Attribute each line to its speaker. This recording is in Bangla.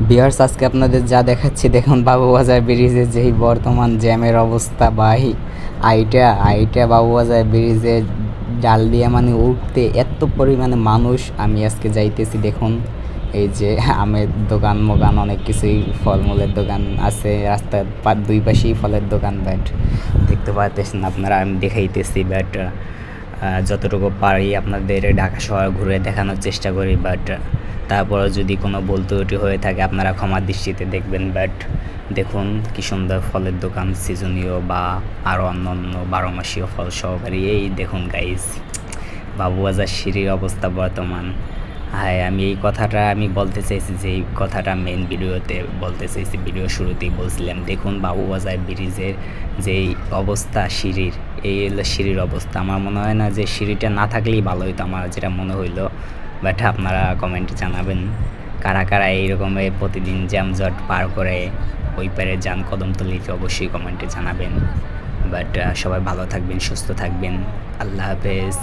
Speaker 1: ভিউয়ার্স, আজকে আপনাদের যা দেখাচ্ছি দেখুন, বাবুবাজার ব্রিজে যেই বর্তমান জ্যামের অবস্থা ভাই। আইটা বাবুবাজার ব্রিজে ডাল দিয়ে মানে উঠতে এত পরিমাণে মানুষ। আমি আজকে যাইতেছি দেখুন, এই যে আমের দোকান মোকান অনেক কিছুই, ফলমূলের দোকান আছে রাস্তার দুই পাশেই ফলের দোকান। বাট দেখতে পাচ্ছেন আপনারা, আমি দেখাইতেছি। বাট যতটুকু পারি আপনাদের ঢাকা শহর ঘুরে দেখানোর চেষ্টা করি। বাট তারপরে যদি কোনো ভুল ত্রুটি হয়ে থাকে আপনারা ক্ষমার দৃষ্টিতে দেখবেন। বাট দেখুন কি সুন্দর ফলের দোকান, সিজনীয় বা আরও অন্যান্য বারোমাসীয় ফল সহকারী। এই দেখুন গাইস, বাবুবাজার সিঁড়ির অবস্থা বর্তমান। হ্যাঁ, আমি এই কথাটা আমি বলতে চাইছি, যে এই কথাটা মেন ভিডিওতে বলতে চাইছি, ভিডিও শুরুতেই বলছিলাম। দেখুন বাবুবাজার ব্রিজের যেই অবস্থা সিঁড়ির, এই হলো সিঁড়ির অবস্থা। আমার মনে হয় না যে সিঁড়িটা না থাকলেই ভালো হইতো, আমার যেটা মনে হইলো। বাট আপনারা কমেন্টে জানাবেন কারা কারা এইরকমের প্রতিদিন জ্যামজট পার করে ওই পারে যান কদমতলিতে, অবশ্যই কমেন্টে জানাবেন। বাট সবাই ভালো থাকবেন, সুস্থ থাকবেন। আল্লাহ হাফেজ।